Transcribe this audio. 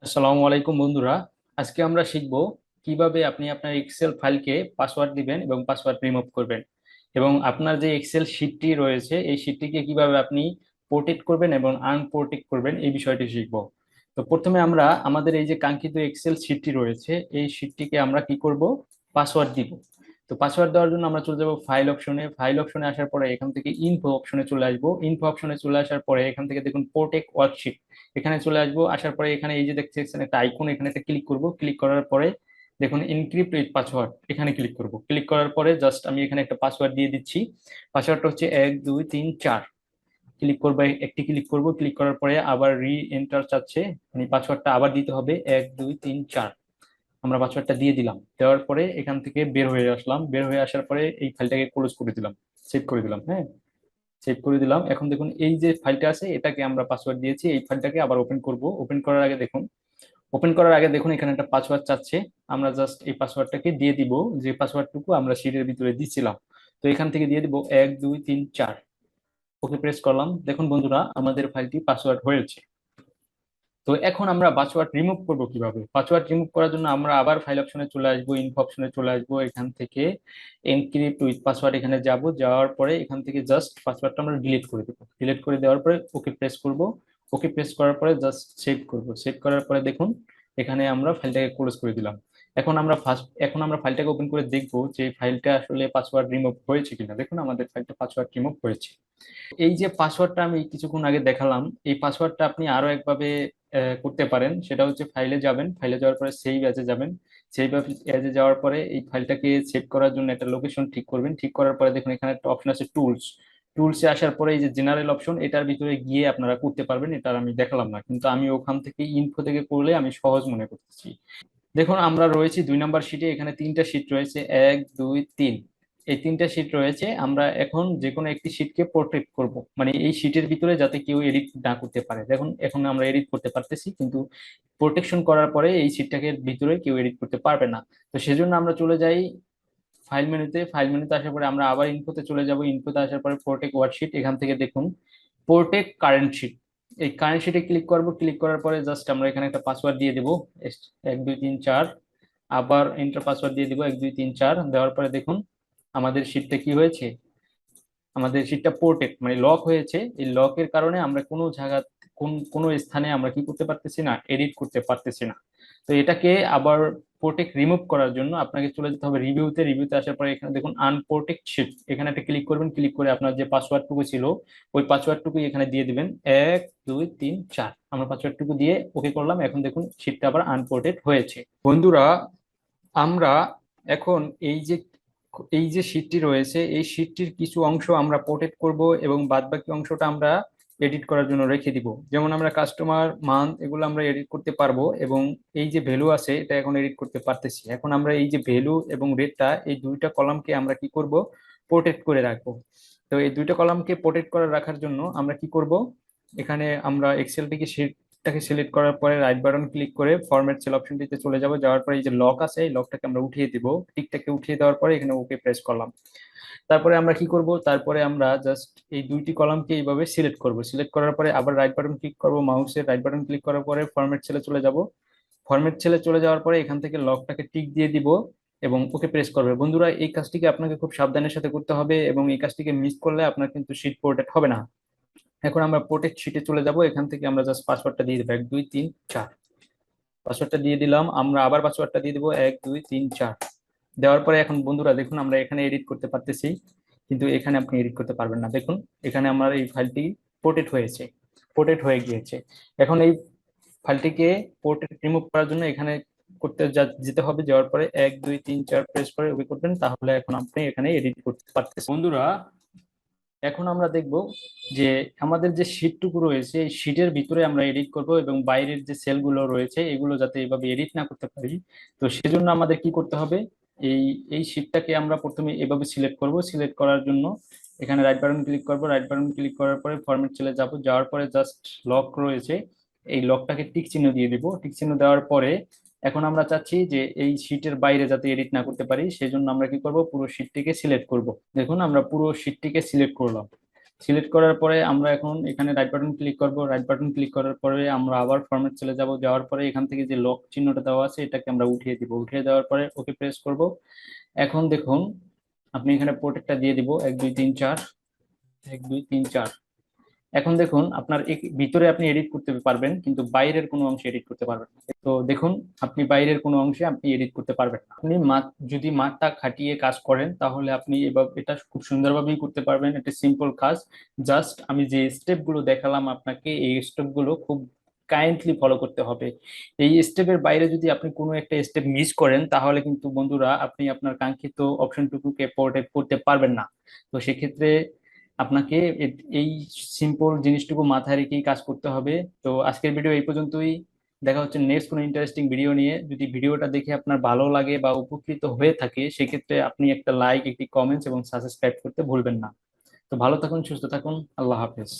আসসালামু আলাইকুম বন্ধুরা। আজকে আমরা শিখব কিভাবে আপনি আপনার এক্সেল ফাইলকে পাসওয়ার্ড দিবেন এবং পাসওয়ার্ড রিমুভ করবেন, এবং আপনার যে এক্সেল শিটটি রয়েছে এই শিটটিকে কিভাবে আপনি প্রোটেক্ট করবেন এবং আনপ্রোটেক্ট করবেন এই বিষয়টি শিখব। তো প্রথমে আমরা আমাদের এই যে কাঙ্ক্ষিত এক্সেল শিটটি রয়েছে এই শিটটিকে আমরা কি করব, পাসওয়ার্ড দিব। তো পাসওয়ার্ড দেওয়ার জন্য আমরা চলে যাব ফাইল অপশনে। ফাইল অপশনে আসার পরে এখান থেকে ইনফো অপশনে চলে আসবো। ইনফো অপশনে চলে আসার পরে এখান থেকে দেখুন প্রোটেক্ট ওয়ার্কশিট, এখানে চলে আসবো। আসার পরে এখানে এই যে দেখছেন একটা আইকন, এখানে একটা ক্লিক করব। ক্লিক করার পরে দেখুন এনক্রিপ্ট উইথ পাসওয়ার্ড, এখানে ক্লিক করব। ক্লিক করার পরে জাস্ট আমি এখানে একটা পাসওয়ার্ড দিয়ে দিচ্ছি। পাসওয়ার্ডটা হচ্ছে 1 2 3 4। ক্লিক করবো, একটি ক্লিক করব। ক্লিক করার পরে আবার রি এন্টার চাচ্ছে, মানে পাসওয়ার্ডটা আবার দিতে হবে 1 2 3 4। আমরা পাসওয়ার্ডটা দিয়ে দিলাম। দেওয়ার পরে এখান থেকে বের হয়ে আসলাম। বের হয়ে আসার পরে এই ফাইলটাকে ক্লোজ করে দিলাম, সেভ করে দিলাম। হ্যাঁ, সেভ করে দিলাম। এখন দেখুন এই যে ফাইলটা আছে এটাকে আমরা পাসওয়ার্ড দিয়েছি, এই ফাইলটাকে আবার ওপেন করব। ওপেন করার আগে দেখুন এখানে একটা পাসওয়ার্ড চাচ্ছে। আমরা জাস্ট এই পাসওয়ার্ডটাকে দিয়ে দিব, যে পাসওয়ার্ডটুকু আমরা শিটের ভিতরে দিচ্ছিলাম। তো এখান থেকে দিয়ে দিব 1 2 3 4। ওকে প্রেস করলাম। দেখুন বন্ধুরা আমাদের ফাইলটি পাসওয়ার্ড হয়েছে। তো এখন আমরা পাসওয়ার্ড রিমুভ করব কিভাবে? পাসওয়ার্ড রিমুভ করার জন্য আমরা আবার ফাইল অপশনে চলে আসবো, ইনফো অপশনে চলে আসবো। এখান থেকে এনক্রিপ্ট উইথ পাসওয়ার্ড এখানে যাব। যাওয়ার পরে এখান থেকে জাস্ট পাসওয়ার্ডটা আমরা ডিলিট করে দেবো। ডিলিট করে দেওয়ার পরে ওকে প্রেস করব। ওকে প্রেস করার পরে জাস্ট সেভ করব। সেভ করার পরে দেখুন এখানে আমরা ফাইলটাকে ক্লোজ করে দিলাম। এখন আমরা ফাইলটাকে ওপেন করে দেখবো যে ফাইলটা আসলে পাসওয়ার্ড রিমুভ হয়েছে কিনা। দেখুন আমাদের ফাইলটা পাসওয়ার্ড রিমুভ হয়েছে। এই যে পাসওয়ার্ডটা আমি কিছুক্ষণ আগে দেখালাম, এই পাসওয়ার্ডটা আপনি আরো একভাবে করতে পারেন। সেটা হচ্ছে ফাইলে যাবেন, ফাইলে যাওয়ার পরে সেভ অ্যাজে যাবেন। সেভ অ্যাজে যাওয়ার পরে এই ফাইলটাকে সেভ করার জন্য একটা লোকেশন ঠিক করবেন। ঠিক করার পরে দেখুন এখানে একটা অপশন আছে টুলস। টুলসে আসার পরে এই যে জেনারেল অপশন, এটার ভিতরে গিয়ে আপনারা করতে পারবেন। এটা আমি দেখালাম না, কিন্তু আমি ওখান থেকে ইনফো থেকে করলে আমি সহজ মনে করতেছি। দেখুন আমরা রয়েছি 2 নম্বর শিটে। এখানে 3টা শিট রয়েছে, 1 2 3। এই 3টা শিট রয়েছে। আমরা এখন যে কোনো একটি শিটকে প্রোটেক্ট করব, মানে এই শিটের ভিতরে যাতে কেউ এডিট না করতে পারে। দেখুন এখন আমরা এডিট করতে পারতেছি, কিন্তু প্রোটেকশন করার পরে এই শিটটাকে ভিতরে কেউ এডিট করতে পারবে না। তো সেজন্য আমরা চলে যাই ফাইল মেনুতে। ফাইল মেনুতে আসার পরে আমরা আবার ইনফোতে চলে যাব। ইনফোতে আসার পরে প্রোটেক্ট ওয়ার্কশিট, এখান থেকে দেখুন প্রোটেক্ট কারেন্ট শিট। এই কারেন্ট শিটে ক্লিক করব। ক্লিক করার পরে জাস্ট আমরা এখানে একটা পাসওয়ার্ড দিয়ে দেবো, 1 2 3 4। আবার এন্টার পাসওয়ার্ড দিয়ে দিব 1 2 3 4। দেওয়ার পরে দেখুন আমাদের শিটটা কি হয়েছে, আমাদের শিটটা পোর্টেড মানে লক হয়েছে। এই লকের কারণে আমরা কোনো জায়গা, কোনো স্থানে আমরা কি করতে পারতেছি না, এডিট করতে পারতেছি না। তো এটাকে আবার প্রোটেক্ট রিমুভ করার জন্য আপনাকে চলে যেতে হবে রিভিউতে। রিভিউতে আসার পরে এখানে দেখুন আনপ্রোটেক্ট শিট, এখানে একটা ক্লিক করবেন। ক্লিক করে আপনার যে পাসওয়ার্ডটুকু ছিল ওই পাসওয়ার্ডটুকু এখানে দিয়ে দিবেন, 1 2 3 4। আমরা পাসওয়ার্ডটুকু দিয়ে ওকে করলাম। এখন দেখুন শিটটা আবার আনপ্রোটেক্ট হয়েছে। বন্ধুরা আমরা এখন এই যে শীটটি রয়েছে এই শীটটির কিছু অংশ আমরা প্রোটেক্ট করব এবং বাদবাকি অংশটা আমরা এডিট করার জন্য রেখে দিব। যেমন আমরা কাস্টমার মান্থ এগুলো আমরা এডিট করতে পারবো, এবং এই যে ভ্যালু আছে এটা এখন এডিট করতে পারতেছি। এখন আমরা এই যে ভ্যালু এবং রেটটা, এই দুইটা কলামকে আমরা কি করব, প্রোটেক্ট করে রাখবো। তো এই দুইটা কলামকে প্রোটেক্ট করে রাখার জন্য আমরা কি করব, এখানে আমরা এক্সেলটিকে শিটটাকে সিলেক্ট করার পরে রাইট বাটন ক্লিক করে ফরম্যাট সেল অপশনটিতে চলে যাব। যাওয়ার পরে এই যে লক আছে এই লকটাকে আমরা উঠিয়ে দিব। টিকটাকে উঠিয়ে দেওয়ার পরে এখানে ওকে প্রেস করলাম। তারপরে আমরা কি করব, তারপরে আমরা জাস্ট এই দুইটি কলামকে এইভাবে সিলেক্ট করব। সিলেক্ট করার পরে আবার রাইট বাটন ক্লিক করব, মাউসের রাইট বাটন ক্লিক করার পরে ফরম্যাট সেলে চলে যাব। ফরম্যাট সেলে চলে যাওয়ার পরে এখান থেকে লকটাকে টিক দিয়ে দিব এবং ওকে প্রেস করবে। বন্ধুরা এই কাজটিকে আপনাকে খুব সাবধানের সাথে করতে হবে, এবং এই কাজটিকে মিস করলে আপনার কিন্তু শিট প্রোটেক্ট হবে না। এখন আমরা প্রোটেক্ট শিটে চলে যাব। এখান থেকে আমরা জাস্ট পাসওয়ার্ডটা দিয়ে দেবো 1 2 3 4। পাসওয়ার্ডটা দিয়ে দিলাম। আমরা আবার পাসওয়ার্ডটা দিয়ে দেবো 1 2 3 4। দেওয়ার পরে এখন বন্ধুরা দেখুন আমরা এখানে এডিট করতে পারতেছি, কিন্তু এখানে আপনি এডিট করতে পারবেন না। দেখুন এখানে আমার এই ফাইলটি পোর্টেড হয়েছে, পোর্টেড হয়ে গিয়েছে। এখন এই ফাইলটিকে পোর্টেড রিমুভ করার জন্য এখানে যেতে হবে। যাওয়ার পরে 1 2 3 4 প্রেস করে ওকে করবেন, তাহলে এখন আপনি এখানে এডিট করতে পারতেছেন। বন্ধুরা এখন আমরা দেখব যে আমাদের যে শীটটুকু রয়েছে এই শীটের ভিতরে আমরা এডিট করব, এবং বাইরের যে সেলগুলো রয়েছে এগুলো যাতে এইভাবে এডিট না করতে পারি। তো সেজন্য আমাদের কি করতে হবে, এই এই শীটটাকে আমরা প্রথমে এভাবে সিলেক্ট করব। সিলেক্ট করার জন্য এখানে রাইট বাটন ক্লিক করব। রাইট বাটন ক্লিক করার পরে ফরম্যাট চলে যাব। যাওয়ার পরে জাস্ট লক রয়েছে এই লকটাকে টিক চিহ্ন দিয়ে দিব। টিক চিহ্ন দেওয়ার পরে এখন আমরা চাচ্ছি যে এই শীটের বাইরে যাতে এডিট না করতে পারি, সেজন্য আমরা কি করব, পুরো শীটটিকে সিলেক্ট করব। দেখুন আমরা পুরো শীটটিকে সিলেক্ট করলাম। সিলেক্ট করার পরে আমরা এখন এখানে রাইট বাটন ক্লিক করব। রাইট বাটন ক্লিক করার পরে আমরা আবার ফরম্যাট চলে যাব, যাওয়ার পরে এখান থেকে যে লক চিহ্নটা দেওয়া আছে এটাকে আমরা উঠিয়ে দিব। উঠিয়ে দেওয়ার পরে ওকে প্রেস করব। এখন দেখুন আপনি এখানে প্রোটেক্টটা দিয়ে দিব 1 2 3 4, 1 2 3 4। এখন দেখুন আপনার ভিতরে আপনি এডিট করতে পারবেন, কিন্তু বাইরের কোনো অংশে এডিট করতে পারবেন না। তো দেখুন আপনি বাইরের কোনো অংশে আপনি এডিট করতে পারবেন না। আপনি যদি মাথা খাটিয়ে কাজ করেন তাহলে আপনি এভাবে এটা খুব সুন্দরভাবেই করতে পারবেন। এটা সিম্পল কাজ। জাস্ট আমি যে স্টেপ গুলো দেখালাম আপনাকে, এই স্টেপ গুলো খুব কাইন্ডলি ফলো করতে হবে। এই স্টেপের বাইরে যদি আপনি কোনো একটা স্টেপ মিস করেন তাহলে কিন্তু বন্ধুরা আপনি আপনার কাঙ্ক্ষিত অপশনটুকুকে প্রোটেক্ট করতে পারবেন না। তো সেক্ষেত্রে আপনাকে এই সিম্পল জিনিসটুকু মাথায় রেখেই কাজ করতে হবে। তো আজকের ভিডিও এই পর্যন্তই। দেখা হচ্ছে নেক্সট কোনো ইন্টারেস্টিং ভিডিও নিয়ে। যদি ভিডিওটা দেখে আপনার ভালো লাগে বা উপকৃত হয়ে থাকে সেক্ষেত্রে আপনি একটা লাইক, একটি কমেন্টস এবং সাবস্ক্রাইব করতে ভুলবেন না। তো ভালো থাকুন, সুস্থ থাকুন, আল্লাহ হাফেজ।